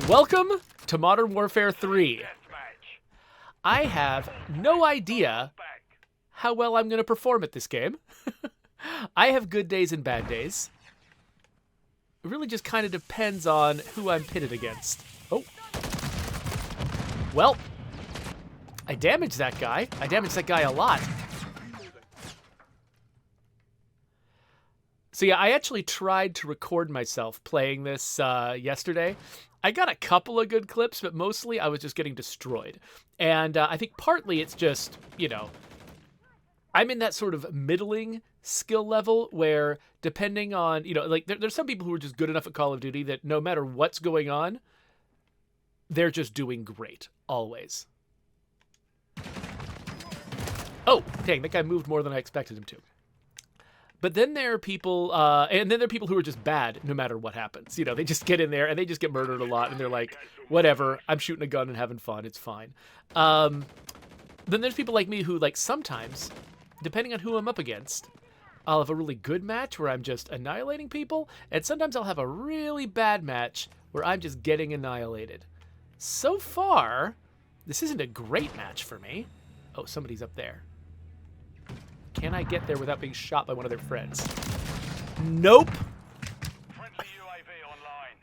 Welcome to Modern Warfare 3. I have no idea how well I'm going to perform at this game. I have good days and bad days. It really just kind of depends on who I'm pitted against. Oh. Well, I damaged that guy. I damaged that guy a lot. So yeah, I actually tried to record myself playing this yesterday. I got a couple of good clips, but mostly I was just getting destroyed. And I think partly it's just, you know, I'm in that sort of middling skill level where depending on, you know, like there's some people who are just good enough at Call of Duty that no matter what's going on, they're just doing great, always. Oh, dang, that guy moved more than I expected him to. But then there are people, and then there are people who are just bad no matter what happens. You know, they just get in there and they just get murdered a lot and they're like, whatever, I'm shooting a gun and having fun, it's fine. Then there's people like me who, like, sometimes, depending on who I'm up against, I'll have a really good match where I'm just annihilating people, and sometimes I'll have a really bad match where I'm just getting annihilated. So far, this isn't a great match for me. Oh, somebody's up there. Can I get there without being shot by one of their friends? Nope.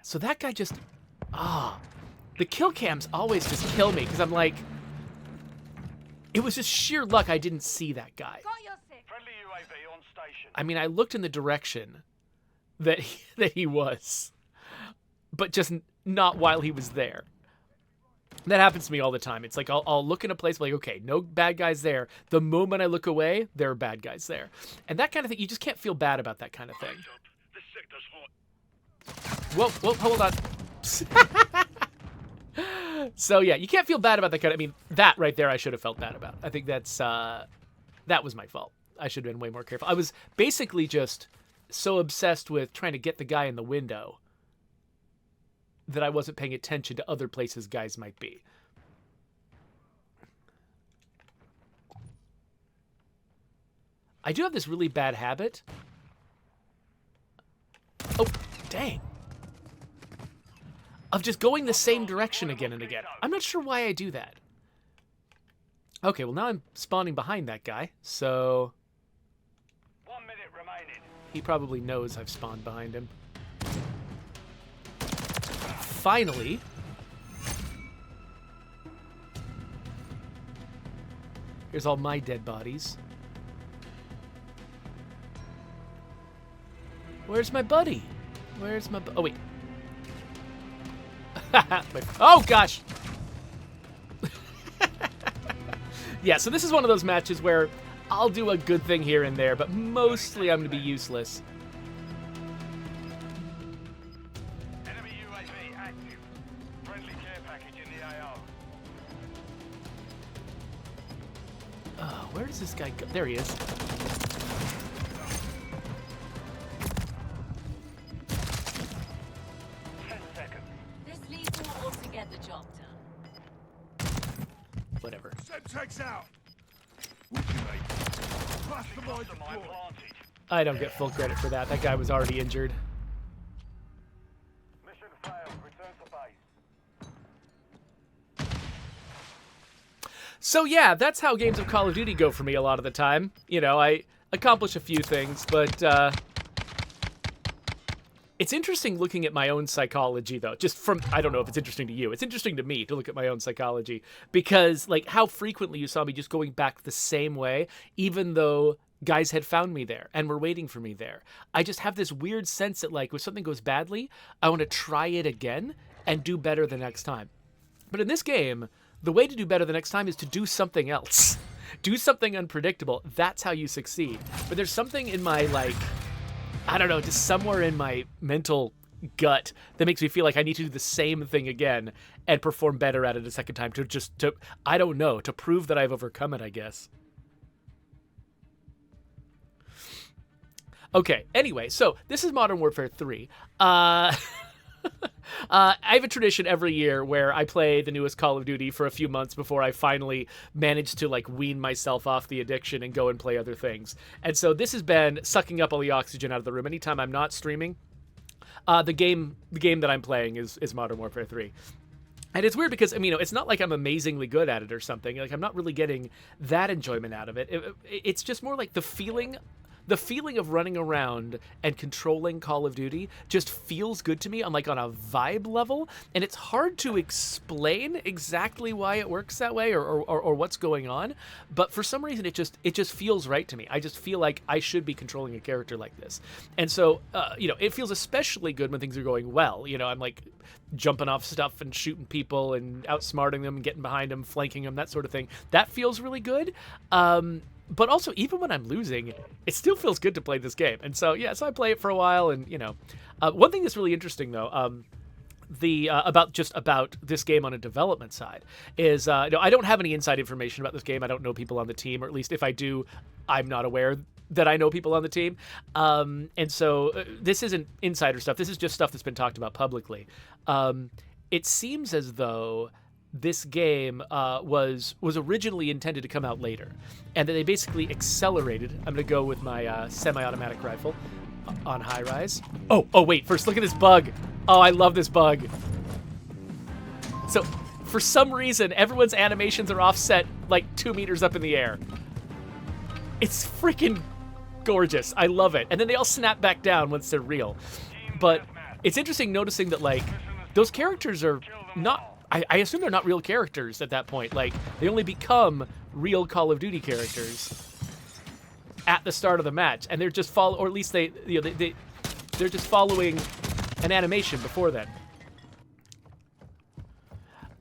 So that guy just... the kill cams always just kill me, because I'm like... It was just sheer luck I didn't see that guy. I mean, I looked in the direction that he was, but just not while he was there. That happens to me all the time. It's like I'll look in a place like, okay, no bad guys there. The moment I look away, there are bad guys there. And that kind of thing, you just can't feel bad about that kind of thing. Whoa, hold on. So yeah, you can't feel bad about that kind of, I mean, that right there I should have felt bad about. I think that was my fault. I should have been way more careful. I was basically just so obsessed with trying to get the guy in the window that I wasn't paying attention to other places guys might be. I do have this really bad habit. Oh, dang. Of just going the same direction again and again. I'm not sure why I do that. Okay, well now I'm spawning behind that guy, so... 1 minute remaining. He probably knows I've spawned behind him. Finally. Here's all my dead bodies. Where's my buddy? Where's my oh, wait. Oh, gosh. Yeah, so this is one of those matches where I'll do a good thing here and there, but mostly I'm going to be useless. Enemy UAV active. Friendly care package in the AR. Oh, where does this guy go? There he is. Get the job done. Whatever. Semtex out. I don't get full credit for that. That guy was already injured. Mission failed. Return to base. So yeah, that's how games of Call of Duty go for me a lot of the time. You know, I accomplish a few things, but it's interesting looking at my own psychology, though. Just from, I don't know if it's interesting to you. It's interesting to me to look at my own psychology. Because, like, how frequently you saw me just going back the same way, even though guys had found me there and were waiting for me there. I just have this weird sense that, like, when something goes badly, I want to try it again and do better the next time. But in this game, the way to do better the next time is to do something else. Do something unpredictable. That's how you succeed. But there's something in my, like... I don't know, just somewhere in my mental gut that makes me feel like I need to do the same thing again and perform better at it a second time to I don't know, to prove that I've overcome it, I guess. Okay, anyway, so this is Modern Warfare 3. I have a tradition every year where I play the newest Call of Duty for a few months before I finally manage to like wean myself off the addiction and go and play other things. And so this has been sucking up all the oxygen out of the room. Anytime I'm not streaming, The game that I'm playing is Modern Warfare 3. And it's weird because, I mean, it's not like I'm amazingly good at it or something. Like, I'm not really getting that enjoyment out of it. It's just more like the feeling of running around and controlling Call of Duty just feels good to me on a vibe level, and it's hard to explain exactly why it works that way or what's going on, but for some reason it just feels right to me. I just feel like I should be controlling a character like this. And so it feels especially good when things are going well. I'm like jumping off stuff and shooting people and outsmarting them and getting behind them, flanking them, that sort of thing. That feels really good. But also, even when I'm losing, it still feels good to play this game. And so, so I play it for a while. And, one thing that's really interesting, though, about this game on a development side is, I don't have any inside information about this game. I don't know people on the team, or at least if I do, I'm not aware that I know people on the team. And so this isn't insider stuff. This is just stuff that's been talked about publicly. It seems as though this game was originally intended to come out later, and that they basically accelerated. I'm going to go with my semi-automatic rifle on high rise. Oh, wait, first look at this bug. Oh, I love this bug. So for some reason, everyone's animations are offset like 2 meters up in the air. It's freaking gorgeous. I love it. And then they all snap back down once they're real. But it's interesting noticing that, like, those characters are not... I assume they're not real characters at that point. Like, they only become real Call of Duty characters at the start of the match, and they're just or at least they're just following an animation before then.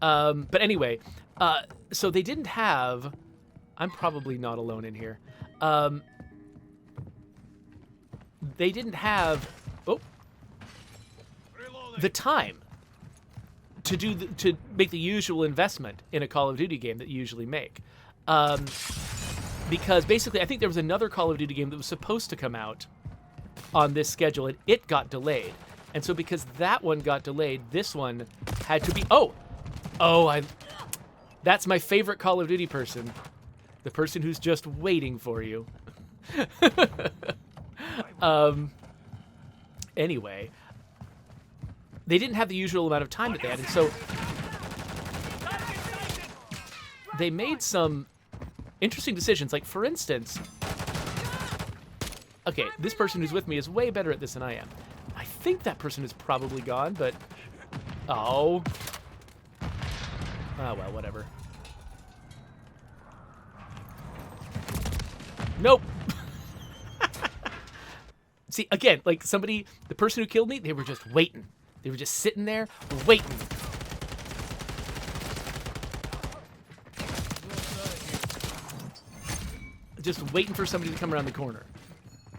But anyway, so they didn't have. I'm probably not alone in here. They didn't have the time to make the usual investment in a Call of Duty game that you usually make. Because basically, I think there was another Call of Duty game that was supposed to come out on this schedule, and it got delayed. And so because that one got delayed, this one had to be... That's my favorite Call of Duty person. The person who's just waiting for you. Anyway... They didn't have the usual amount of time that they had, and so they made some interesting decisions. Like, for instance, okay, this person who's with me is way better at this than I am. I think that person is probably gone, but well, whatever. Nope. See, again, like the person who killed me, they were just waiting. They were just sitting there, waiting. Just waiting for somebody to come around the corner.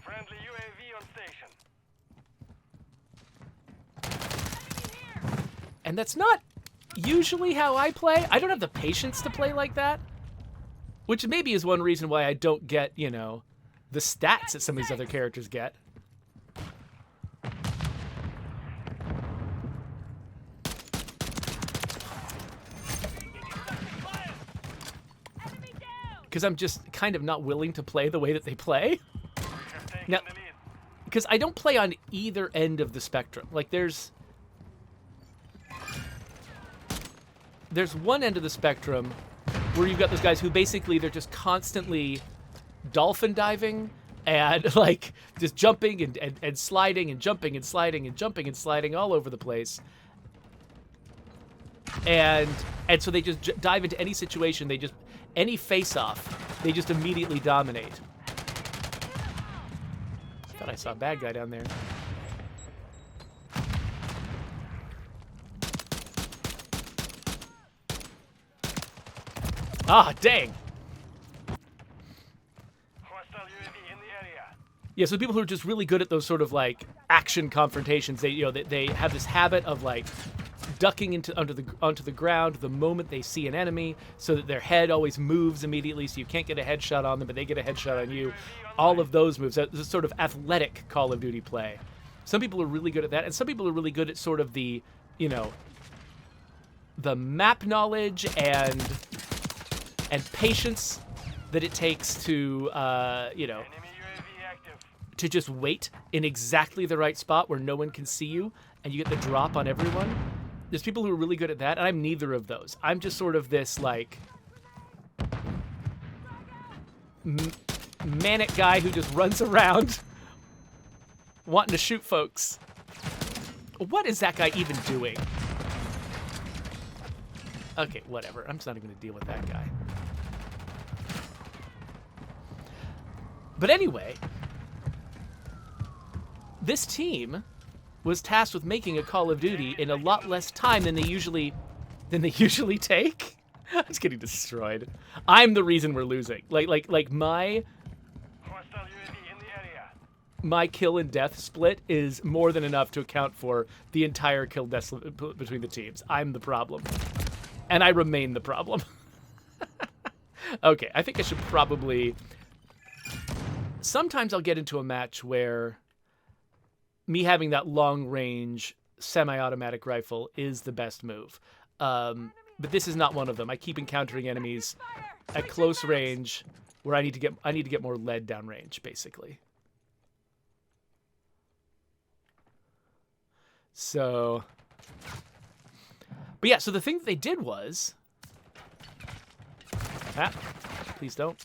Friendly UAV on station. And that's not usually how I play. I don't have the patience to play like that. Which maybe is one reason why I don't get, the stats that some of these other characters get. Because I'm just kind of not willing to play the way that they play. Now, because I don't play on either end of the spectrum. Like, there's one end of the spectrum where you've got those guys who basically they're just constantly dolphin diving and like just jumping and sliding and jumping and sliding and jumping and sliding all over the place. And so they just dive into any situation. Any face-off, they just immediately dominate. I thought I saw a bad guy down there. Ah, dang! Hostile UAV in the area. Yeah, so people who are just really good at those sort of like action confrontations, they have this habit of like ducking onto the ground the moment they see an enemy, so that their head always moves immediately, so you can't get a headshot on them, but they get a headshot on you. All of those moves. That's sort of athletic Call of Duty play. Some people are really good at that, and some people are really good at sort of the, the map knowledge and patience that it takes to, Enemy UAV active. to just wait in exactly the right spot where no one can see you and you get the drop on everyone. There's people who are really good at that, and I'm neither of those. I'm just sort of this, like, manic guy who just runs around wanting to shoot folks. What is that guy even doing? Okay, whatever. I'm just not even going to deal with that guy. But anyway, this team was tasked with making a Call of Duty in a lot less time than they usually take. I was getting destroyed. I'm the reason we're losing. Like my Hostile UAV in the area. my kill and death split is more than enough to account for the entire kill death split between the teams. I'm the problem. And I remain the problem. Okay, I think I should probably... Sometimes I'll get into a match where me having that long-range semi-automatic rifle is the best move. But this is not one of them. I keep encountering enemies at close range where I need to get more lead downrange, basically. So, but yeah, so the thing that they did was, please don't.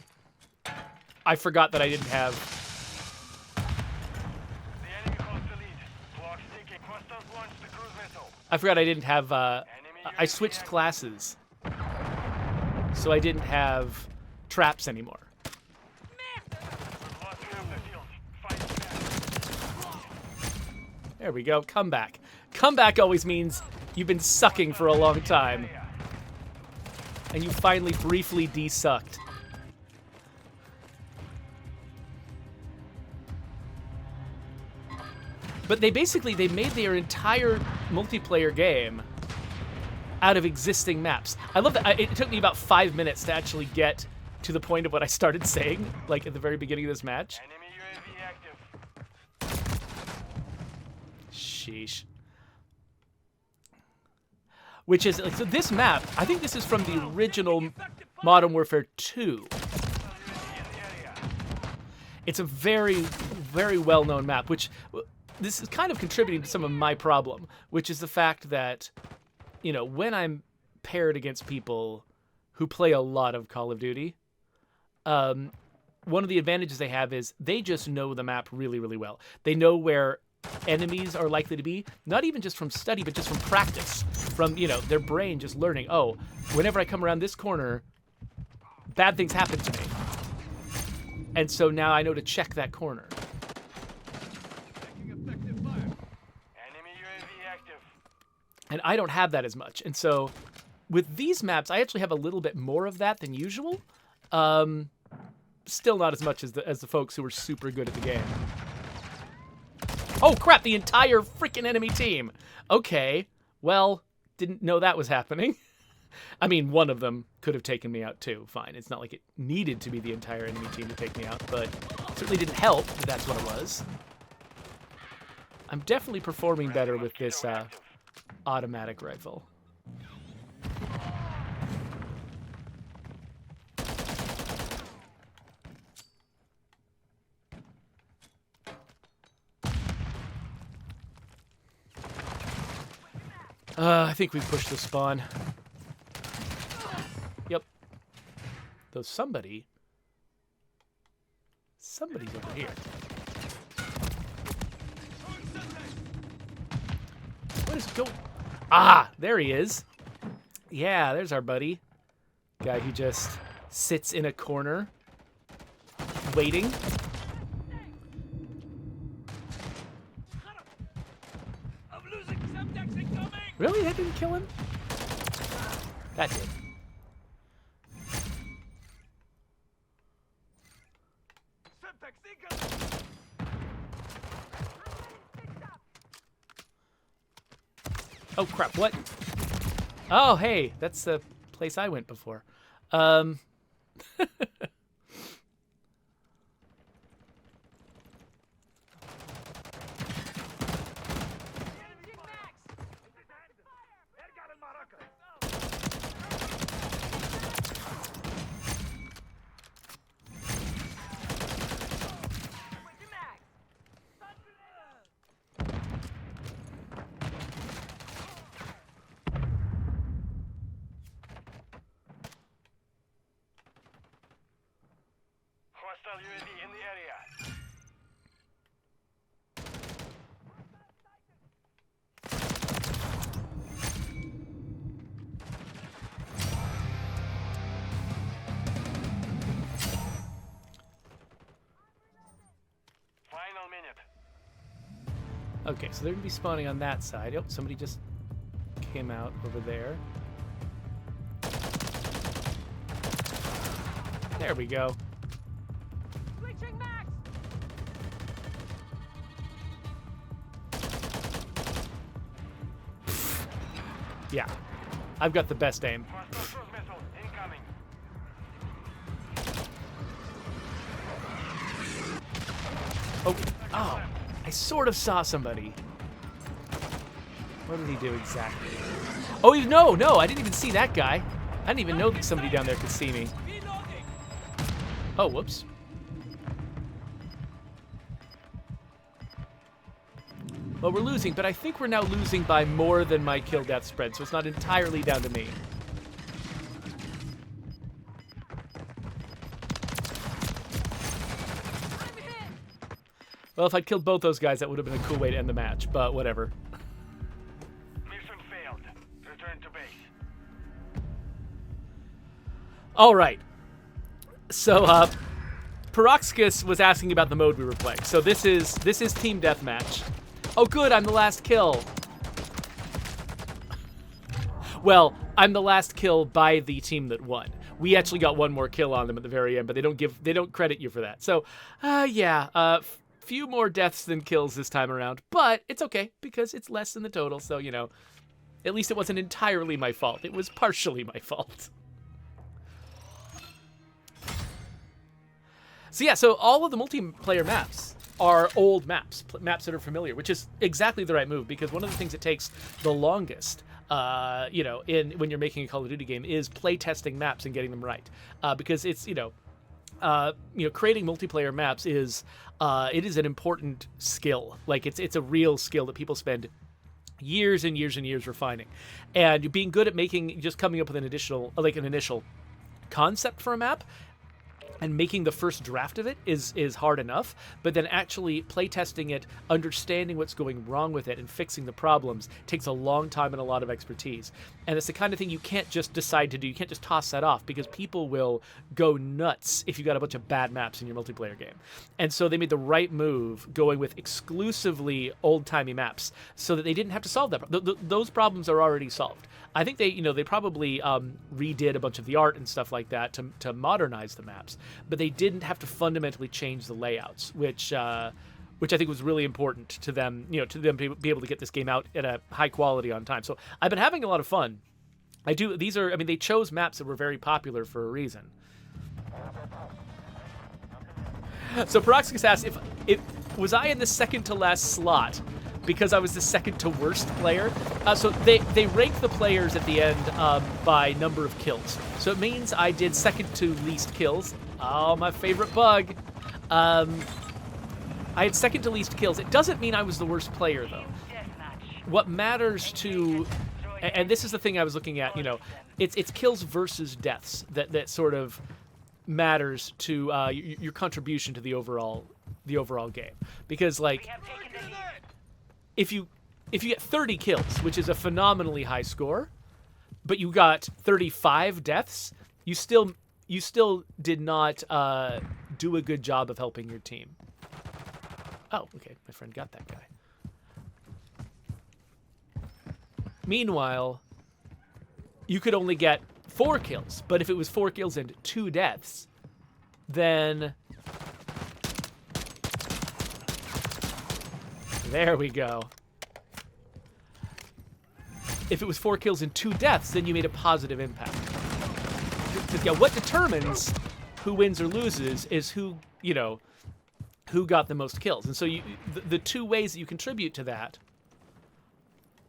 I forgot that I didn't have. The enemy holds the lead. Clock ticking. Hostiles launched the cruise missile. I forgot I didn't have. I switched classes, so I didn't have traps anymore. Lost half the field. Fight back. There we go. Comeback. Comeback always means you've been sucking for a long time, and you finally briefly de-sucked. But they made their entire multiplayer game out of existing maps. I love that. It took me about 5 minutes to actually get to the point of what I started saying, like at the very beginning of this match. Enemy UAV active. Sheesh. Which is, like, so this map, I think this is from the original Modern Warfare 2. It's a very, very well-known map, which this is kind of contributing to some of my problem, which is the fact that, you know, when I'm paired against people who play a lot of Call of Duty, one of the advantages they have is they just know the map really, really well. They know where enemies are likely to be, not even just from study, but just from practice, from, you know, their brain just learning, oh, whenever I come around this corner, bad things happen to me. And so now I know to check that corner. Enemy UAV active. And I don't have that as much. And so with these maps, I actually have a little bit more of that than usual. Still not as much as the folks who are super good at the game. Oh, crap, the entire freaking enemy team. Okay, well, didn't know that was happening. I mean, one of them could have taken me out too. Fine, it's not like it needed to be the entire enemy team to take me out, but it certainly didn't help that that's what it was. I'm definitely performing better with this automatic rifle. I think we pushed the spawn. Yep. Though somebody's over here. What is going? Ah, there he is. Yeah, there's our buddy. Guy who just sits in a corner, waiting. Really? That didn't kill him? That did. Oh, crap. What? Oh, hey. That's the place I went before. Hostile UAV in the area. Final minute. Okay, so they're gonna be spawning on that side. Oh, somebody just came out over there. There we go. Switching max. Yeah, I've got the best aim. Hostile cruise missile incoming. Oh, I sort of saw somebody. What did he do exactly? Oh, no, I didn't even see that guy. I didn't even know that somebody down there could see me. Oh, whoops. Well, we're losing, but I think we're now losing by more than my kill-death spread, so it's not entirely down to me. Well, if I'd killed both those guys, that would have been a cool way to end the match, but whatever. Mission failed. Return to base. All right. So, Peroxicus was asking about the mode we were playing. So this is Team Deathmatch. Oh, good, I'm the last kill. Well, I'm the last kill by the team that won. We actually got one more kill on them at the very end, but they don't credit you for that. So, yeah, few more deaths than kills this time around, but it's okay because it's less than the total. So, you know, at least it wasn't entirely my fault. It was partially my fault. So yeah, so all of the multiplayer maps are old maps, maps that are familiar, which is exactly the right move, because one of the things that takes the longest, you know, when you're making a Call of Duty game is play testing maps and getting them right, because it's creating multiplayer maps is it is an important skill. Like it's a real skill that people spend years and years and years refining, and being good at coming up with an initial concept for a map and making the first draft of it is hard enough, but then actually playtesting it, understanding what's going wrong with it, and fixing the problems takes a long time and a lot of expertise. And it's the kind of thing you can't just decide to do. You can't just toss that off, because people will go nuts if you got a bunch of bad maps in your multiplayer game. And so they made the right move going with exclusively old-timey maps so that they didn't have to solve that. Those problems are already solved. I think they probably redid a bunch of the art and stuff like that to modernize the maps, but they didn't have to fundamentally change the layouts, which I think was really important to them, to them be able to get this game out at a high quality on time. So I've been having a lot of fun. They chose maps that were very popular for a reason. So Peroxicus asked if was I in the second to last slot because I was the second to worst player. So they rank the players at the end by number of kills. So it means I did second to least kills. Oh, my favorite bug. I had second to least kills. It doesn't mean I was the worst player, though. What matters to, and this is the thing I was looking at, it's kills versus deaths that sort of matters to your contribution to the overall game. Because, like, if you get 30 kills, which is a phenomenally high score, but you got 35 deaths, you still did not do a good job of helping your team. Oh, okay, my friend got that guy. Meanwhile, you could only get 4 kills, but if it was 4 kills and 2 deaths, then there we go. If it was 4 kills and 2 deaths, then you made a positive impact. Yeah, what determines who wins or loses is who got the most kills. And so the 2 ways that you contribute to that.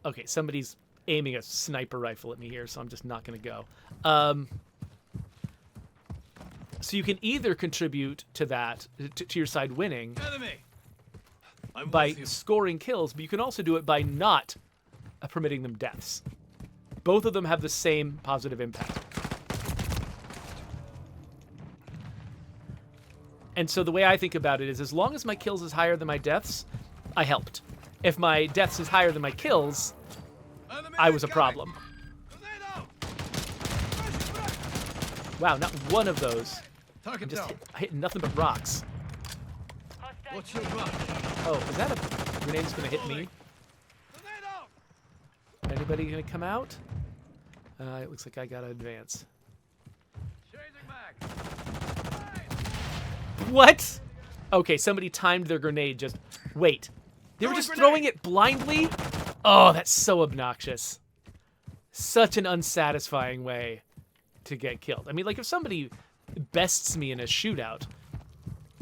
Okay, somebody's aiming a sniper rifle at me here, so I'm just not going to go. So you can either contribute to that, to your side winning, by scoring kills, but you can also do it by not permitting them deaths. Both of them have the same positive impact. And so the way I think about it is, as long as my kills is higher than my deaths, I helped. If my deaths is higher than my kills, I was a problem. Wow, not one of those. I'm just hitting nothing but rocks. What's your back? Oh, is that a grenade that's gonna hit me? Anybody gonna come out? It looks like I gotta advance. What? Okay, somebody timed their grenade just... Wait. They were just throwing it blindly? Oh, that's so obnoxious. Such an unsatisfying way to get killed. I mean, like, if somebody bests me in a shootout,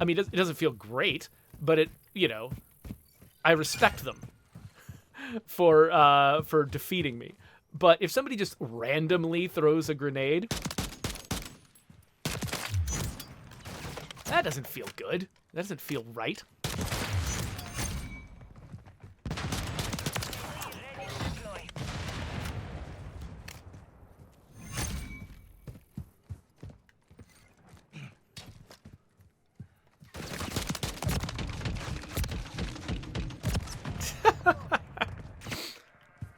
I mean, it doesn't feel great, but it, you know, I respect them for defeating me. But if somebody just randomly throws a grenade, that doesn't feel good. That doesn't feel right.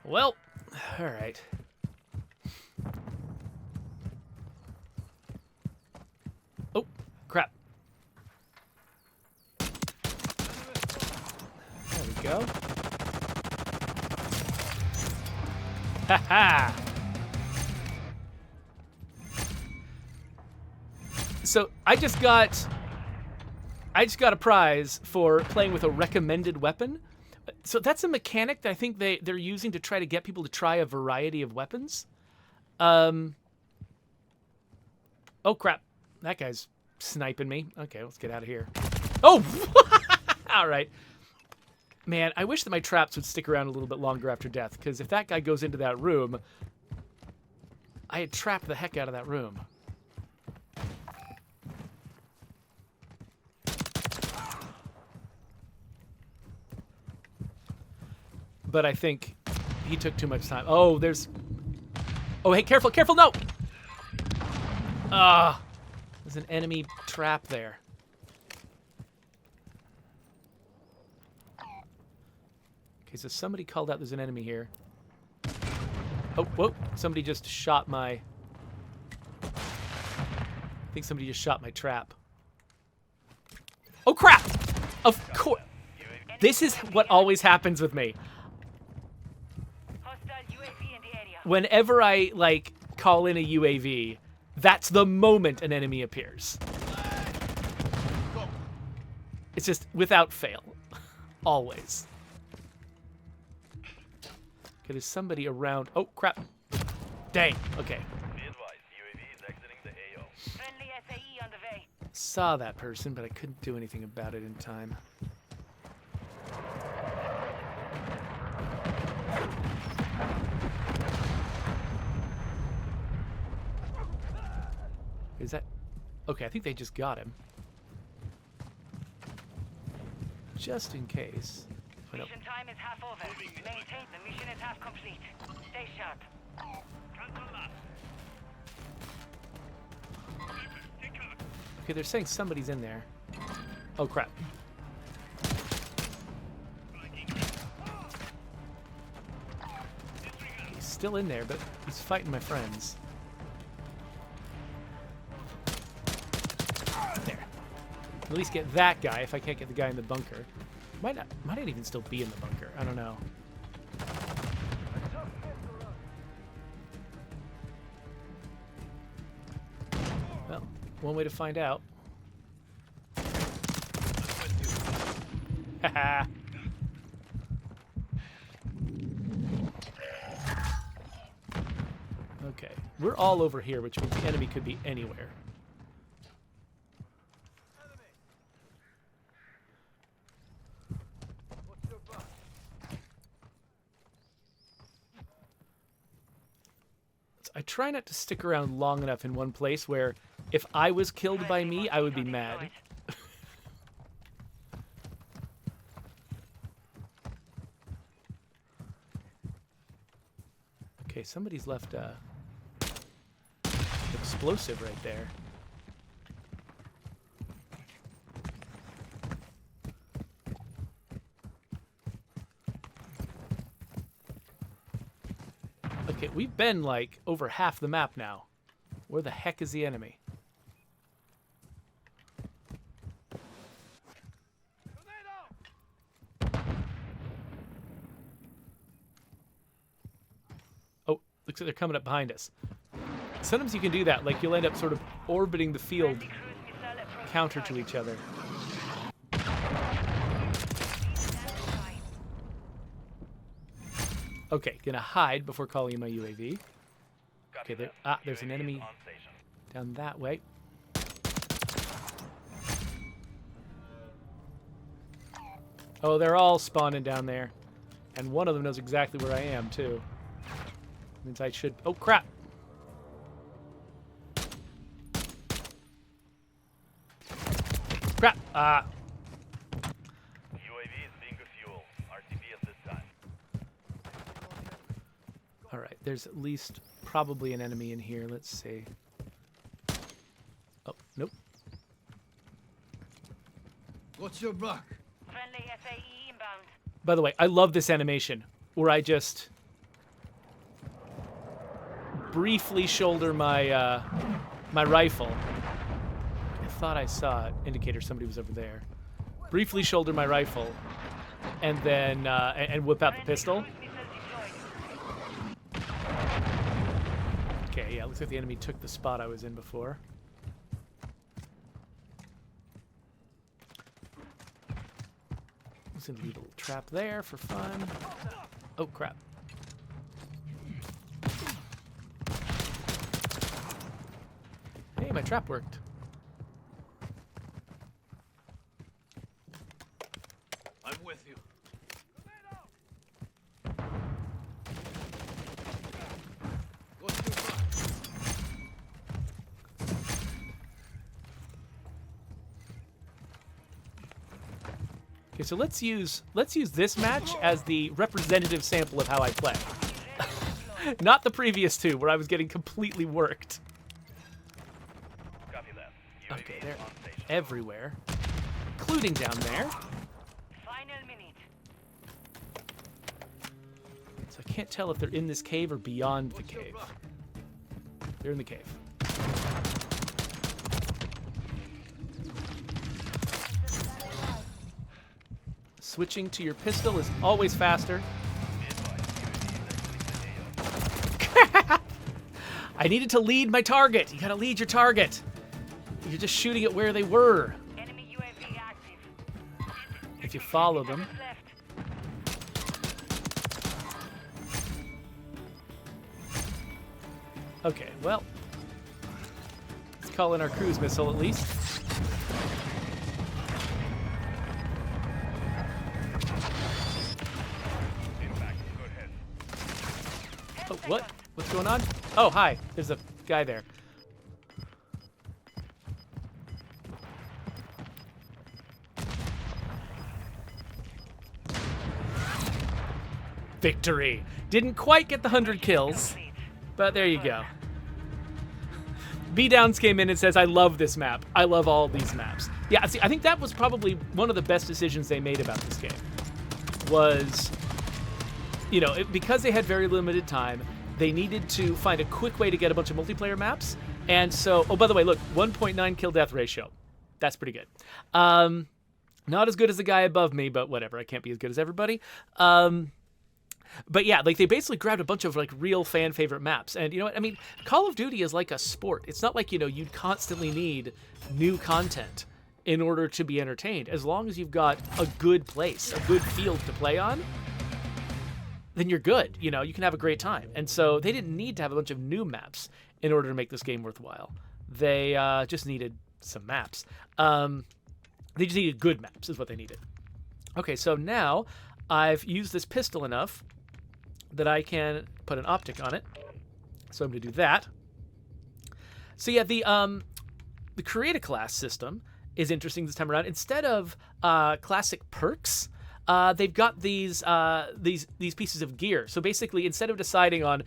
Well, all right. Oh, crap. There we go. Ha ha! So I just got a prize for playing with a recommended weapon. So that's a mechanic that I think they're using to try to get people to try a variety of weapons. Oh crap. That guy's sniping me. Okay, let's get out of here. Oh! All right. Man, I wish that my traps would stick around a little bit longer after death, because if that guy goes into that room, I had trapped the heck out of that room. But I think he took too much time. Oh, there's... Oh, hey, careful, careful, no! Ah, there's an enemy trap there. Okay, so somebody called out there's an enemy here. Oh, whoa, somebody just shot my... I think somebody just shot my trap. Oh, crap! Of course. This is what always happens with me. Whenever I, like, call in a UAV, that's the moment an enemy appears. It's just without fail. Always. Okay, there's somebody around. Oh, crap. Dang. Okay. Saw that person, but I couldn't do anything about it in time. Is that... Okay, I think they just got him. Just in case. Oh, no. Mission time is half over. Maintain the mission is half complete. Stay sharp. Okay, they're saying somebody's in there. Oh, crap. He's still in there, but he's fighting my friends. There. At least get that guy if I can't get the guy in the bunker. Might not even still be in the bunker. I don't know. Well, one way to find out. Haha. Okay, we're all over here, which means the enemy could be anywhere. I try not to stick around long enough in one place where if I was killed by me, I would be mad. Okay, somebody's left a explosive right there. Okay, we've been like over half the map now. Where the heck is the enemy? Oh, looks like they're coming up behind us. Sometimes you can do that, like you'll end up sort of orbiting the field counter to each other. Okay, gonna hide before calling in my UAV. Okay, there's an enemy down that way. Oh, they're all spawning down there. And one of them knows exactly where I am, too. Means I should... Oh, crap! Crap! UAV is being fuel. RTB at this time. Alright, there's at least probably an enemy in here. Let's see. Oh, nope. What's your back? Friendly FAE inbound. By the way, I love this animation where I just briefly shoulder my my rifle. I thought I saw an indicator somebody was over there. Briefly shoulder my rifle, and then and whip out the pistol. Okay, yeah, looks like the enemy took the spot I was in before. Let's leave a little trap there for fun. Oh, crap. Hey, my trap worked. I'm with you. What's your back? Okay, so let's use this match as the representative sample of how I play. Not the previous two, where I was getting completely worked. Copy that. Okay, UAV they're is on station. everywhere, including down there. Final minute. So I can't tell if they're in this cave or beyond the cave. They're in the cave. Switching to your pistol is always faster. I needed to lead my target. You gotta lead your target. You're just shooting at where they were. Enemy UAV active. If you follow them. Left. Okay, well. Let's call in our cruise missile at least. Impact. Good hit. Oh, what? What's going on? Oh, hi. There's a guy there. Victory. Didn't quite get the 100 kills, but there you go. B-Downs came in and says, I love this map. I love all these maps. Yeah, see, I think that was probably one of the best decisions they made about this game. Was, you know, because they had very limited time, they needed to find a quick way to get a bunch of multiplayer maps. And so, oh, by the way, look, 1.9 kill death ratio. That's pretty good. Not as good as the guy above me, but whatever. I can't be as good as everybody. But yeah, like they basically grabbed a bunch of like real fan favorite maps. And you know what? I mean, Call of Duty is like a sport. It's not like, you know, you'd constantly need new content in order to be entertained. As long as you've got a good place, a good field to play on, then you're good. You know, you can have a great time. And so they didn't need to have a bunch of new maps in order to make this game worthwhile. They just needed some maps. They just needed good maps is what they needed. Okay, so now I've used this pistol enough that I can put an optic on it. So I'm going to do that. So yeah, the create a class system is interesting this time around. Instead of classic perks, they've got these pieces of gear. So basically, instead of deciding on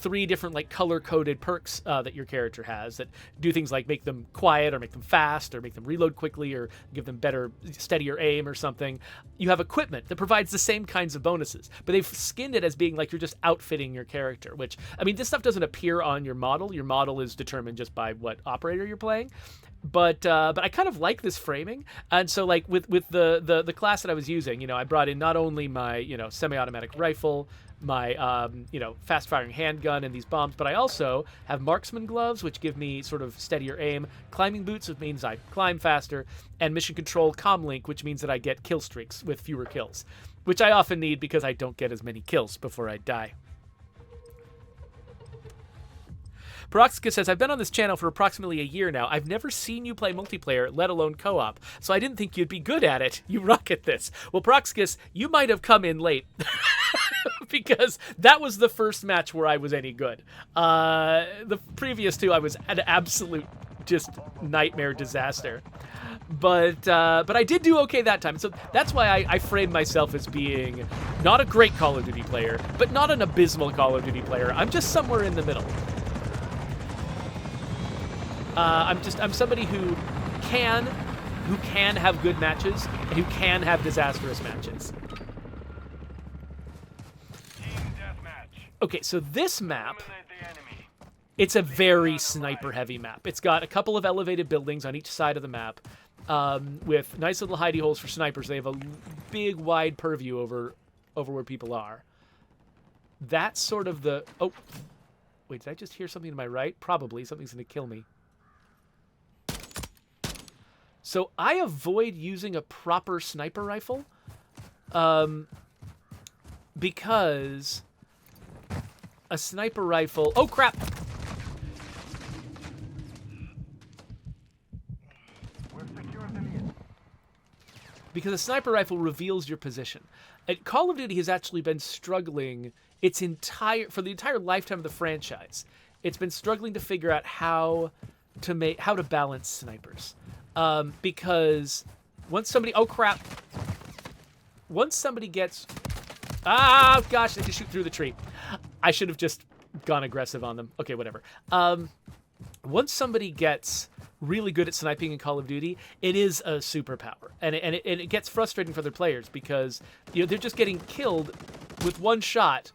3 different like color-coded perks that your character has that do things like make them quiet or make them fast or make them reload quickly or give them better, steadier aim or something. You have equipment that provides the same kinds of bonuses, but they've skinned it as being like you're just outfitting your character, which, I mean, this stuff doesn't appear on your model. Your model is determined just by what operator you're playing. But I kind of like this framing, and so like with the class that I was using, you know, I brought in not only my, you know, semi-automatic rifle, my you know, fast-firing handgun and these bombs, but I also have marksman gloves, which give me sort of steadier aim, climbing boots, which means I climb faster, and mission control comlink, which means that I get kill streaks with fewer kills, which I often need because I don't get as many kills before I die. Peroxicus says, I've been on this channel for approximately a year now. I've never seen you play multiplayer, let alone co-op, so I didn't think you'd be good at it. You rock at this. Well, Peroxicus, you might have come in late. Because that was the first match where I was any good. The previous 2, I was an absolute just nightmare disaster. But I did do okay that time. So that's why I framed myself as being not a great Call of Duty player, but not an abysmal Call of Duty player. I'm just somewhere in the middle. I'm somebody who can have good matches and who can have disastrous matches. Okay, so this map, it's a very sniper-heavy map. It's got a couple of elevated buildings on each side of the map with nice little hidey holes for snipers. They have a big, wide purview over where people are. That's sort of the... Oh, wait, did I just hear something to my right? Probably. Something's going to kill me. So I avoid using a proper sniper rifle because a sniper rifle... Oh, crap! Because a sniper rifle reveals your position. And Call of Duty has actually been struggling for the entire lifetime of the franchise. It's been struggling to figure out how to balance snipers. Because once somebody... Oh, crap. Once somebody gets... Ah, gosh, they just shoot through the tree. I should have just gone aggressive on them. Okay, whatever. Once somebody gets really good at sniping in Call of Duty, it is a superpower. And it gets frustrating for their players because, you know, they're just getting killed with one shot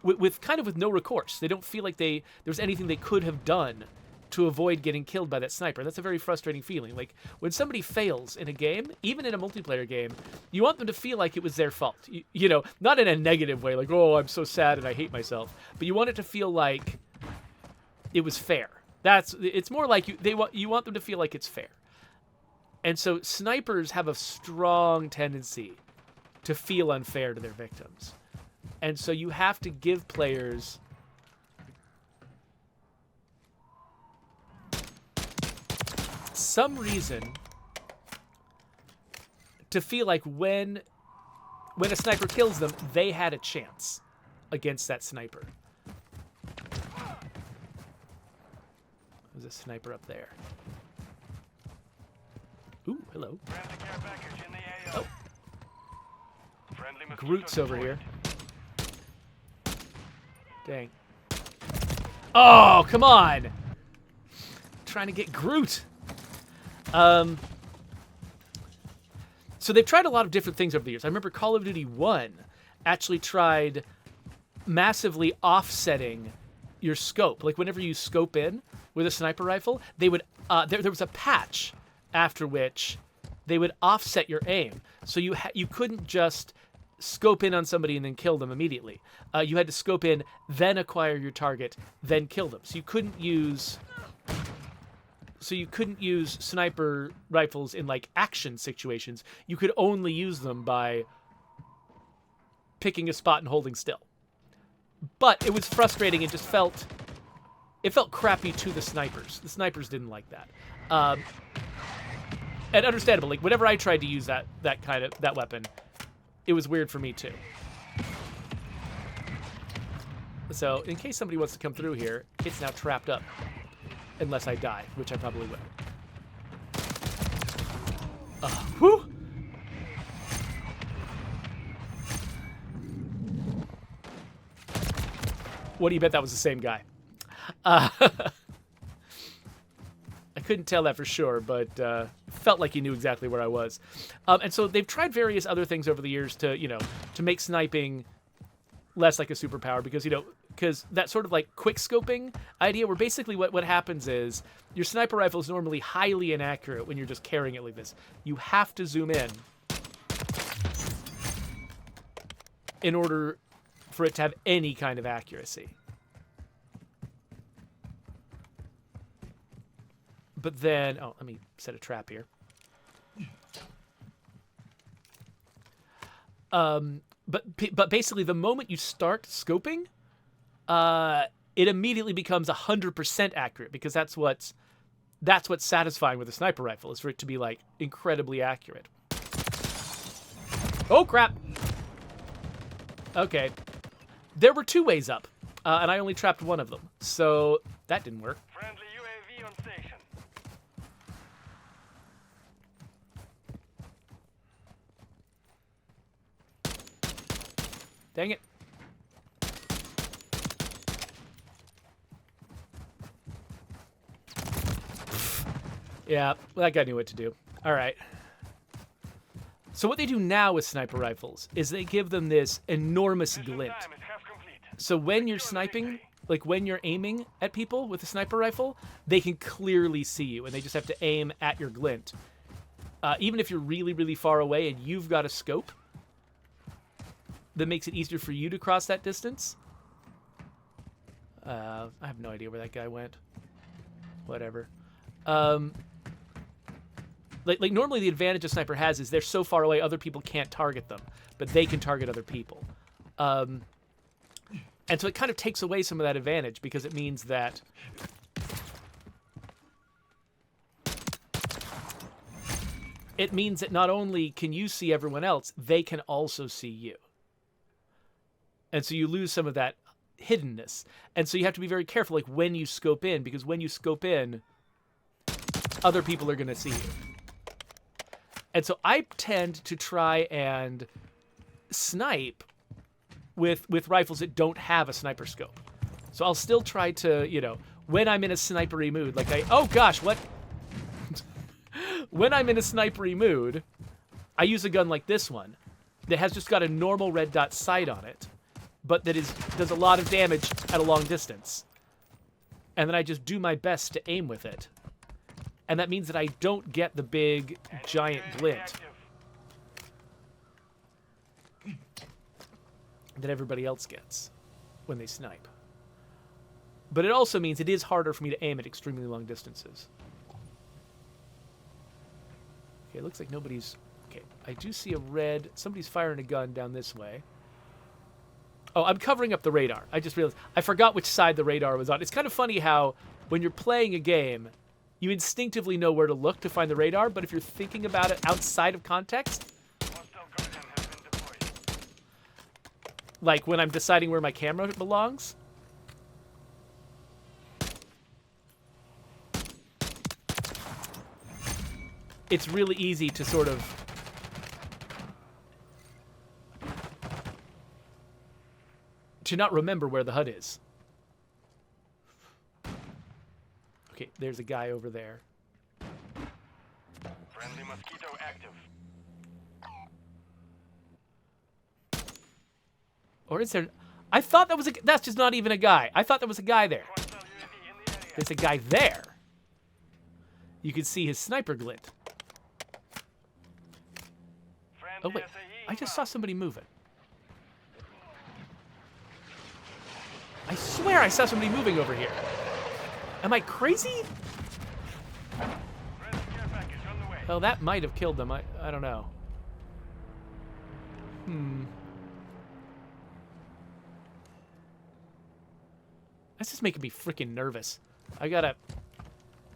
with kind of with no recourse. They don't feel like there's anything they could have done to avoid getting killed by that sniper. That's a very frustrating feeling. Like, when somebody fails in a game, even in a multiplayer game, you want them to feel like it was their fault. You know, not in a negative way, like, oh, I'm so sad and I hate myself. But you want it to feel like it was fair. It's more like you want them to feel like it's fair. And so snipers have a strong tendency to feel unfair to their victims. And so you have to give players some reason to feel like when a sniper kills them, they had a chance against that sniper. There's a sniper up there. Ooh, hello. Oh. Groot's over here. Dang. Oh, come on! Trying to get Groot. So they've tried a lot of different things over the years. I remember Call of Duty 1 actually tried massively offsetting your scope. Like, whenever you scope in with a sniper rifle, they would there was a patch after which they would offset your aim. So you couldn't just scope in on somebody and then kill them immediately. You had to scope in, then acquire your target, then kill them. So you couldn't use sniper rifles in, like, action situations. You could only use them by picking a spot and holding still. But it was frustrating. It felt crappy to the snipers. The snipers didn't like that. And understandable. Like, whenever I tried to use that weapon, it was weird for me too. So, in case somebody wants to come through here, it's now trapped up. Unless I die, which I probably will. Whew! What do you bet that was the same guy? I couldn't tell that for sure, but felt like he knew exactly where I was. And so they've tried various other things over the years to, to make sniping less like a superpower because that sort of like quick scoping idea where basically what happens is your sniper rifle is normally highly inaccurate when you're just carrying it like this. You have to zoom in order for it to have any kind of accuracy. But then, let me set a trap here. But basically, the moment you start scoping, it immediately becomes 100% accurate because that's what's satisfying with a sniper rifle is for it to be like incredibly accurate. Oh crap! Okay, there were 2 ways up, and I only trapped one of them, so that didn't work. Friendly UAV on station. Dang it. Yeah, well, that guy knew what to do. All right. So what they do now with sniper rifles is they give them this enormous glint. Time is half complete. So when you're sniping, like when you're aiming at people with a sniper rifle, they can clearly see you, and they just have to aim at your glint. Even if you're really, really far away and you've got a scope, that makes it easier for you to cross that distance. I have no idea where that guy went. Whatever. Like normally the advantage a sniper has is they're so far away other people can't target them, but they can target other people. And so it kind of takes away some of that advantage because it means that not only can you see everyone else, they can also see you. And so you lose some of that hiddenness. And so you have to be very careful, like when you scope in, because when you scope in, other people are going to see you. And so I tend to try and snipe with rifles that don't have a sniper scope. So I'll still try to, when I'm in a snipery mood, oh gosh, what? When I'm in a snipery mood, I use a gun like this one that has just got a normal red dot sight on it, but that does a lot of damage at a long distance. And then I just do my best to aim with it. And that means that I don't get the big, giant glint that everybody else gets when they snipe. But it also means it is harder for me to aim at extremely long distances. Okay, it looks like nobody's... Okay, I do see a red... Somebody's firing a gun down this way. Oh, I'm covering up the radar. I just realized... I forgot which side the radar was on. It's kind of funny how when you're playing a game, you instinctively know where to look to find the radar, but if you're thinking about it outside of context... Hostile Guardian has been deployed. Like when I'm deciding where my camera belongs... It's really easy to sort of not remember where the HUD is. Okay, there's a guy over there. Friendly mosquito active. Or is there... I thought that was a... That's just not even a guy. I thought there was a guy there. Hostile UAV in the area. There's a guy there. You can see his sniper glint. Oh, wait. I just saw somebody moving. I swear I saw somebody moving over here. Am I crazy? Friendly care package on the way. Well, that might have killed them. I don't know. That's just making me freaking nervous. I gotta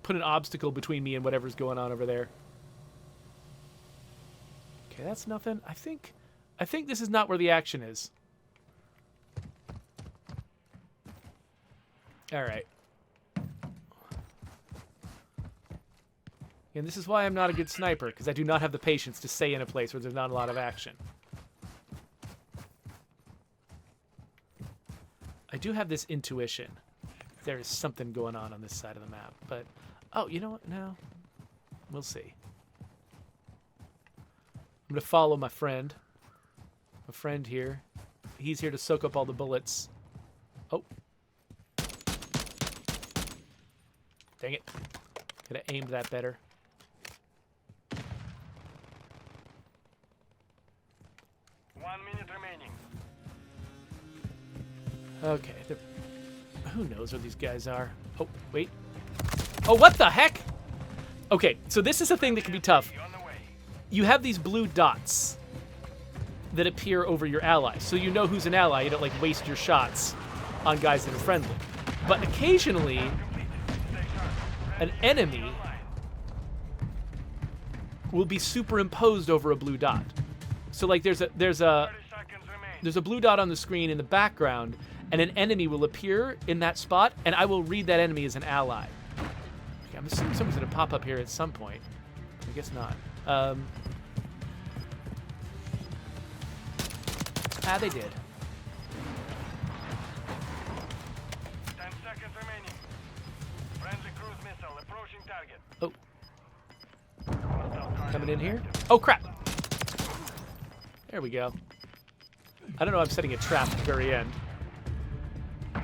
put an obstacle between me and whatever's going on over there. Okay, that's nothing. I think this is not where the action is. All right. And this is why I'm not a good sniper, because I do not have the patience to stay in a place where there's not a lot of action. I do have this intuition. There is something going on this side of the map. But, oh, you know what? No. We'll see. I'm going to follow my friend. My friend here. He's here to soak up all the bullets. Oh. Dang it. Could have aimed that better. Okay. Who knows where these guys are? Oh, wait. Oh, what the heck? Okay, so this is a thing that can be tough. You have these blue dots that appear over your allies, so you know who's an ally. You don't, like, waste your shots on guys that are friendly. But occasionally, an enemy will be superimposed over a blue dot. So, like, there's a blue dot on the screen in the background, and an enemy will appear in that spot, and I will read that enemy as an ally. Okay, I'm assuming someone's going to pop up here at some point. I guess not. They did. 10 seconds remaining. Friendly cruise missile approaching target. Oh. Coming in here. Oh, crap. There we go. I don't know, I'm setting a trap at the very end. We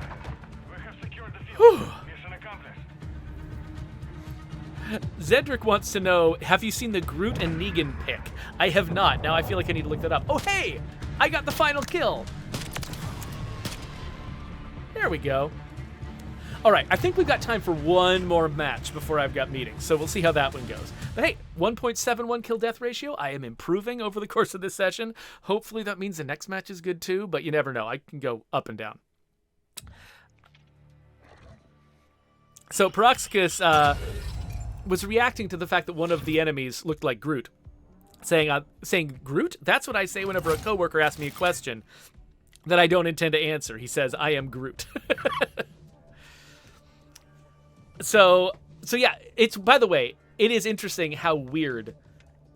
have secured the field. Mission accomplished. Zedric wants to know, have you seen the Groot and Negan pic? I have not. Now I feel like I need to look that up. Oh, hey! I got the final kill! There we go. All right, I think we've got time for one more match before I've got meetings, so we'll see how that one goes. But hey, 1.71 kill-death ratio. I am improving over the course of this session. Hopefully that means the next match is good too, but you never know. I can go up and down. So Peroxicus was reacting to the fact that one of the enemies looked like Groot. Saying Groot? That's what I say whenever a coworker asks me a question that I don't intend to answer. He says, I am Groot. So yeah, by the way, it is interesting how weird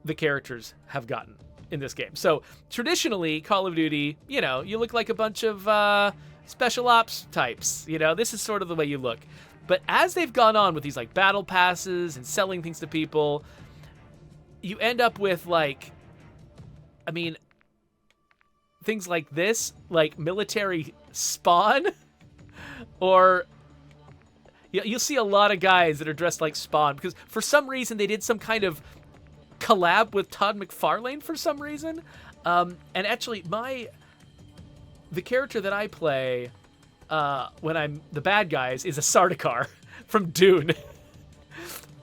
the characters have gotten in this game. So traditionally, Call of Duty, you know, you look like a bunch of special ops types. You know, this is sort of the way you look. But as they've gone on with these like battle passes and selling things to people, you end up with like, I mean, things like this, like military Spawn, or you'll see a lot of guys that are dressed like Spawn because for some reason they did some kind of collab with Todd McFarlane for some reason. And actually, the character that I play when I'm the bad guys is a Sardaukar from Dune.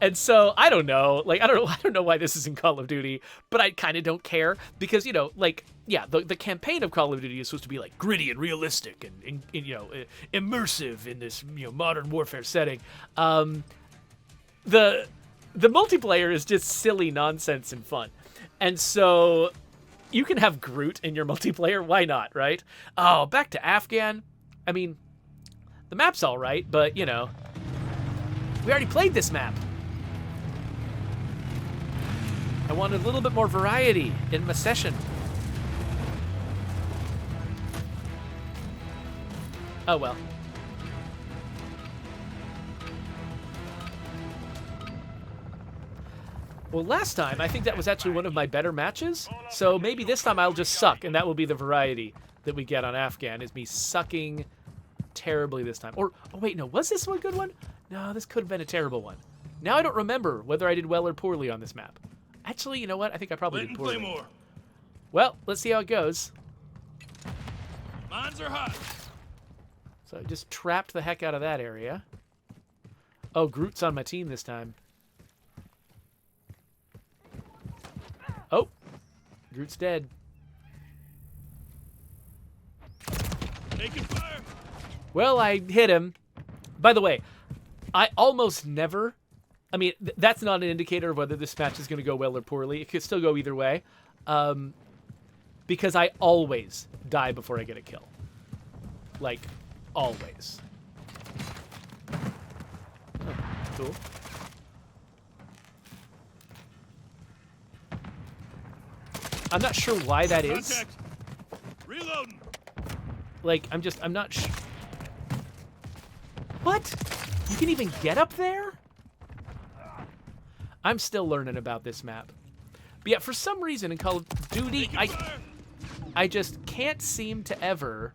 And so I don't know, like I don't know why this is in Call of Duty, but I kind of don't care because, you know, like, yeah, the campaign of Call of Duty is supposed to be like gritty and realistic and you know, immersive in this, you know, modern warfare setting. The multiplayer is just silly nonsense and fun. And so you can have Groot in your multiplayer, why not, right? Oh, back to Afghan. I mean, the map's all right, but, you know, we already played this map. I wanted a little bit more variety in my session. Oh well. Well, last time, I think that was actually one of my better matches, so maybe this time I'll just suck, and that will be the variety that we get on Afghan, is me sucking terribly this time. Or, oh wait, no, was this one a good one? No, this could have been a terrible one. Now I don't remember whether I did well or poorly on this map. Actually, you know what? I think I probably did poorly. Play more. Well, let's see how it goes. Mines are hot. So I just trapped the heck out of that area. Oh, Groot's on my team this time. Oh, Groot's dead. Taking fire. Well, I hit him. By the way, I almost never... I mean, that's not an indicator of whether this match is going to go well or poorly. It could still go either way. Because I always die before I get a kill. Like, always. Oh, cool. I'm not sure why that is. Contact. Reloading. Like, I'm not What? You can even get up there? I'm still learning about this map. But yeah, for some reason in Call of Duty, I just can't seem to ever...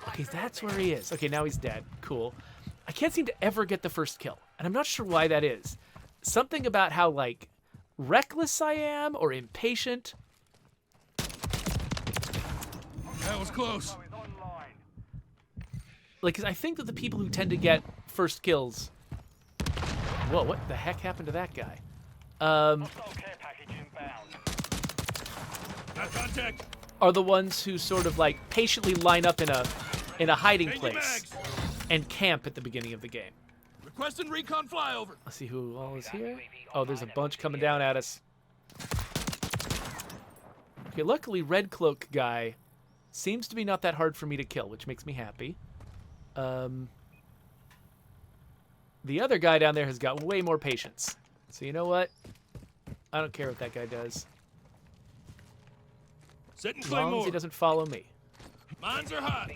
Okay, that's where he is. Okay, now he's dead. Cool. I can't seem to ever get the first kill, and I'm not sure why that is. Something about how, like, reckless I am or impatient. That was close. Like, 'cause I think that the people who tend to get first kills... Whoa, what the heck happened to that guy? Hostile care package inbound. Got contact. Are the ones who sort of, like, patiently line up in a hiding Changing place mags. and camp at the beginning of the game. Requesting recon flyover. Let's see who all is here. Oh, there's a bunch coming down at us. Okay, luckily Red Cloak guy seems to be not that hard for me to kill, which makes me happy. The other guy down there has got way more patience. So you know what? I don't care what that guy does. Setting As long as claymore. he doesn't follow me. Mines are hot.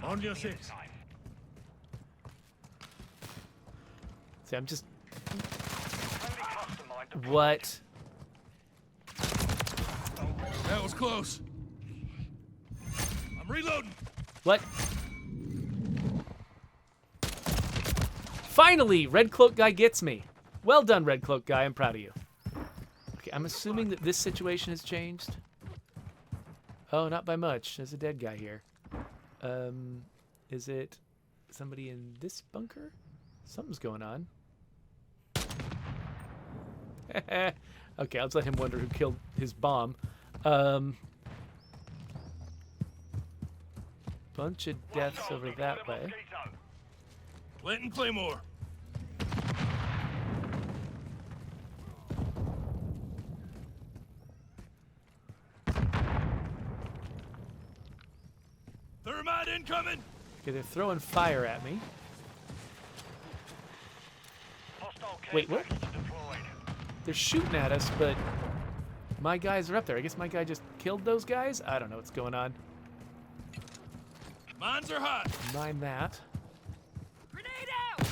On your six. See, I'm just... Friendly cluster mine deployed. What? That was close. I'm reloading. What? Finally, Red Cloak guy gets me. Well done, Red Cloak guy. I'm proud of you. Okay, I'm assuming that this situation has changed. Oh, not by much. There's a dead guy here. Is it somebody in this bunker? Something's going on. Okay, I'll just let him wonder who killed his bomb. Bunch of deaths over that way. Mosquito. Planting claymore. Thermite incoming. Okay, they're throwing fire at me. Hostile care Wait, what? package deployed. They're shooting at us, but my guys are up there. I guess my guy just killed those guys? I don't know what's going on. Mines are hot. Mind that. Grenade out!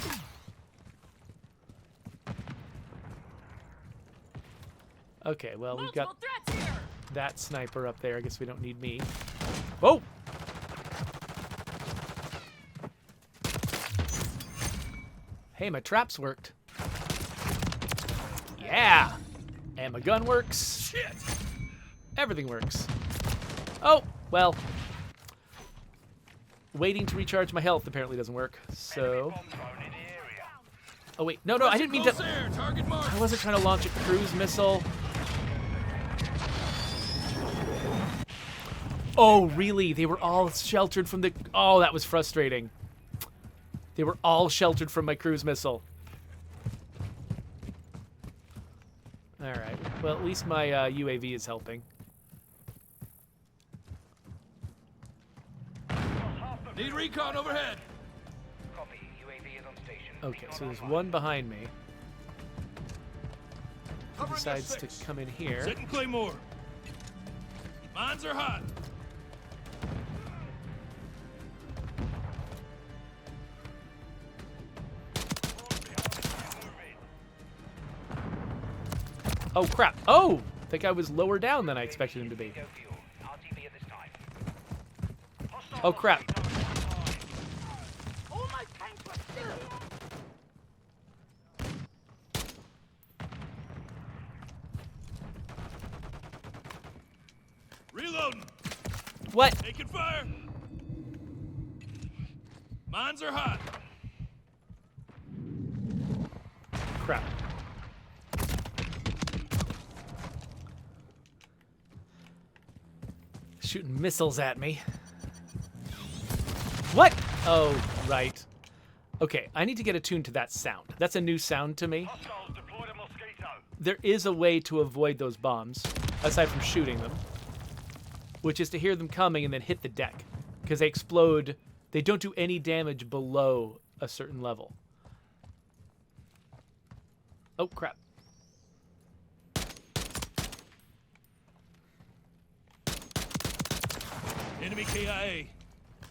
Okay, well, we've got Multiple threats here! that sniper up there. I guess we don't need me. Whoa! Hey, my traps worked. Yeah! And my gun works. Shit. Everything works. Oh, well. Waiting to recharge my health apparently doesn't work. So... Bomb drone in the area. Oh, wait. No, I didn't mean to... Close air. Target mark. I wasn't trying to launch a cruise missile. Oh, really? They were all sheltered from the... Oh, that was frustrating. They were all sheltered from my cruise missile. All right. Well, at least my UAV is helping. Need recon overhead. Copy. UAV is on station. Okay, so there's one behind me. He decides to come in here. Setting claymore. Mines are hot. Oh, crap. Oh! I think I was lower down than I expected him to be. Go fuel. RTB at this time. Oh, crap. All my tanks were still. Reloading. What? Taking fire. Mines are hot. Crap. Shooting missiles at me. What? Oh, right. Okay, I need to get attuned to that sound. That's a new sound to me. Hostiles deployed a mosquito. There is a way to avoid those bombs, aside from shooting them, which is to hear them coming and then hit the deck, because they explode. They don't do any damage below a certain level. Oh, crap. Enemy KIA.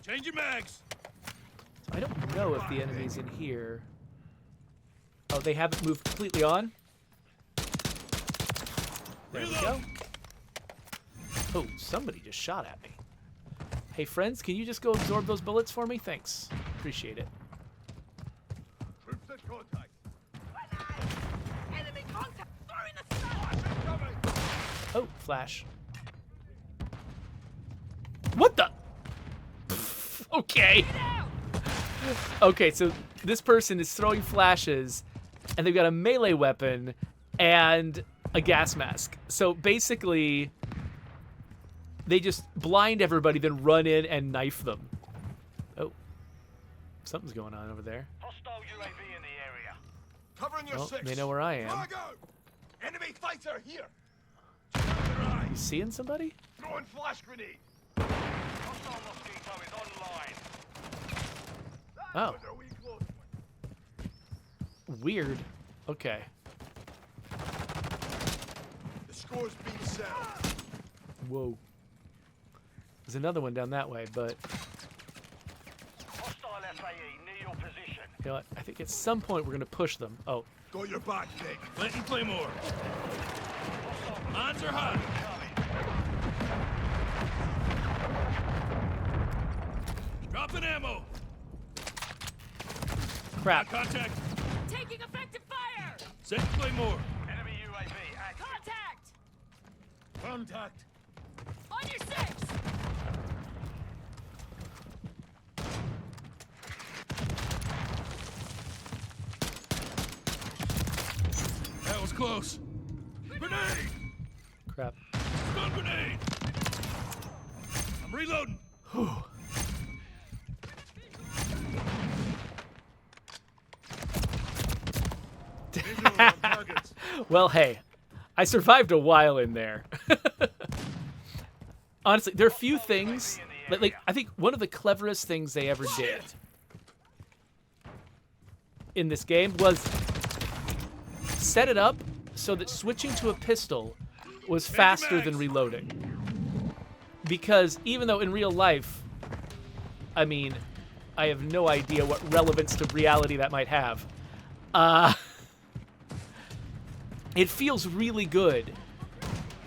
Change your mags. I don't know if the enemy's in here. Oh, they haven't moved completely on. There we go. Oh, somebody just shot at me. Hey, friends, can you just go absorb those bullets for me? Thanks. Appreciate it. Troops at contact. Enemy contact! Throwing the smoke! Oh, flash. What the? Okay. Okay, so this person is throwing flashes, and they've got a melee weapon and a gas mask. So basically, they just blind everybody, then run in and knife them. Oh, something's going on over there. Hostile UAV in the area. Covering your Well, six. they know where I am. Cargo! Enemy fighter here. You seeing somebody? Throwing flash grenade. Hostile mosquito is online. Oh, Those are we close. weird. Okay. The score's being set. Whoa. There's another one down that way, but Hostile FAE near your position. you know what? I think at some point we're gonna push them. Oh, Got your back, Nick. Planting Claymore. Mines are hot. Dropping ammo. crap. Contact. Taking effective fire! Setting Claymore. Enemy UAV active. Contact! Contact. On your six! That was close. Grenade. Crap. Stun grenade. I'm reloading. Visual on targets. Well, hey, I survived a while in there. Honestly, there are few things, like I think one of the cleverest things they ever did in this game was set it up so that switching to a pistol was faster than reloading. Because even though in real life, I mean, I have no idea what relevance to reality that might have. It feels really good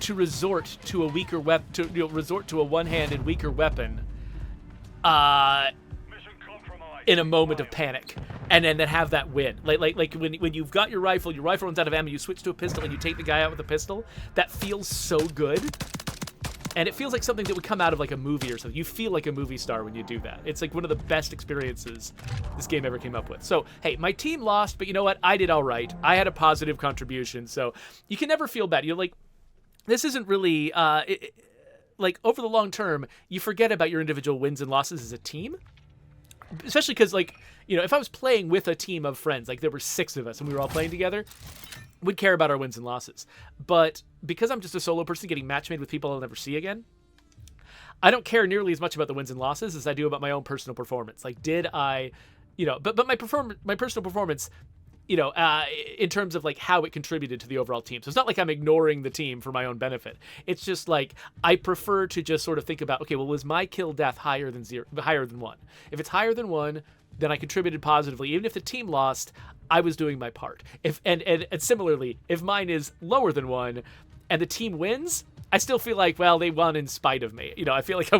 to resort to a weaker resort to a one-handed weaker weapon Mission compromised. in a moment of panic, and then have that win. Like when you've got your rifle runs out of ammo, you switch to a pistol and you take the guy out with a pistol. That feels so good. And it feels like something that would come out of like a movie or something. You feel like a movie star when you do that. It's like one of the best experiences this game ever came up with. So, hey, my team lost, but you know what? I did all right. I had a positive contribution. So you can never feel bad. You're like, this isn't really, like over the long term, you forget about your individual wins and losses as a team. Especially because, like, you know, if I was playing with a team of friends, like there were 6 of us and we were all playing together, we'd care about our wins and losses. But because I'm just a solo person getting match made with people I'll never see again, I don't care nearly as much about the wins and losses as I do about my own personal performance. Like, did I, you know, but my personal performance, you know, in terms of like how it contributed to the overall team. So it's not like I'm ignoring the team for my own benefit. It's just like I prefer to just sort of think about, okay, well, was my kill death higher than 1? If it's higher than 1, then I contributed positively. Even if the team lost, I was doing my part. And similarly, if mine is lower than 1 and the team wins, I still feel like, well, they won in spite of me. You know, I feel like I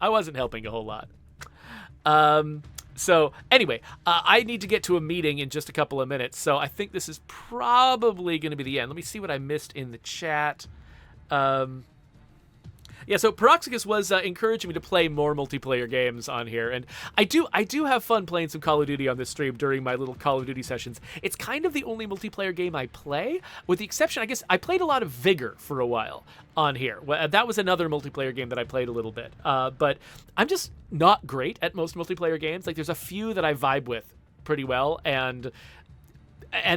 wasn't helping a whole lot. So anyway, I need to get to a meeting in just a couple of minutes. So I think this is probably going to be the end. Let me see what I missed in the chat. Yeah, so Paroxicus was encouraging me to play more multiplayer games on here, and I do have fun playing some Call of Duty on this stream during my little Call of Duty sessions. It's kind of the only multiplayer game I play, with the exception, I guess, I played a lot of Vigor for a while on here. That was another multiplayer game that I played a little bit, but I'm just not great at most multiplayer games. Like, there's a few that I vibe with pretty well, and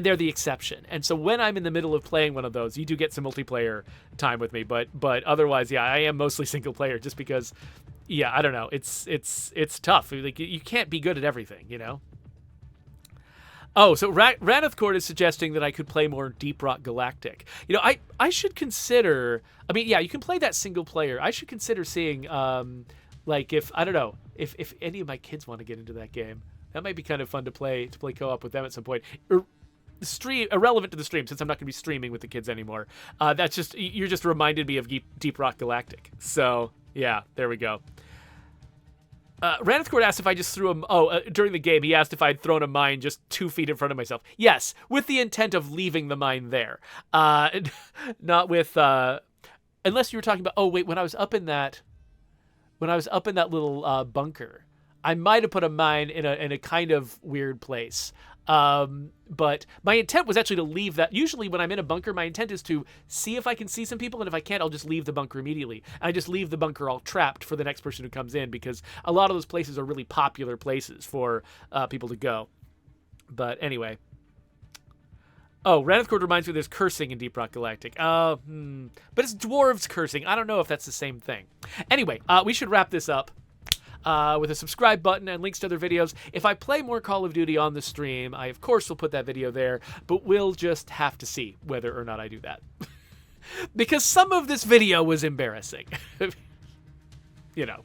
they're the exception. And so when I'm in the middle of playing one of those, you do get some multiplayer time with me, but otherwise, yeah, I am mostly single player just because, yeah, I don't know. It's tough. Like, you can't be good at everything, you know? Oh, so Raneth Court is suggesting that I could play more Deep Rock Galactic. You know, I should consider, I mean, yeah, you can play that single player. I should consider seeing, like, if, I don't know, if any of my kids want to get into that game, that might be kind of fun to play co-op with them at some point. Stream irrelevant to the stream, since I'm not going to be streaming with the kids anymore. That's just, you're just reminded me of Deep Rock Galactic. So yeah, there we go. Ranithcord asked if I just threw him. During the game, he asked if I'd thrown a mine just 2 feet in front of myself. Yes, with the intent of leaving the mine there. Not with, unless you were talking about. Oh wait, when I was up in that little bunker, I might have put a mine in a kind of weird place. But my intent was actually to leave that. Usually when I'm in a bunker, my intent is to see if I can see some people, and if I can't, I'll just leave the bunker immediately. And I just leave the bunker all trapped for the next person who comes in, because a lot of those places are really popular places for people to go. But anyway. Oh, Ranithcord reminds me there's cursing in Deep Rock Galactic. But it's dwarves cursing. I don't know if that's the same thing. Anyway, we should wrap this up. With a subscribe button and links to other videos. If I play more Call of Duty on the stream, I of course will put that video there, but we'll just have to see whether or not I do that. Because some of this video was embarrassing. You know.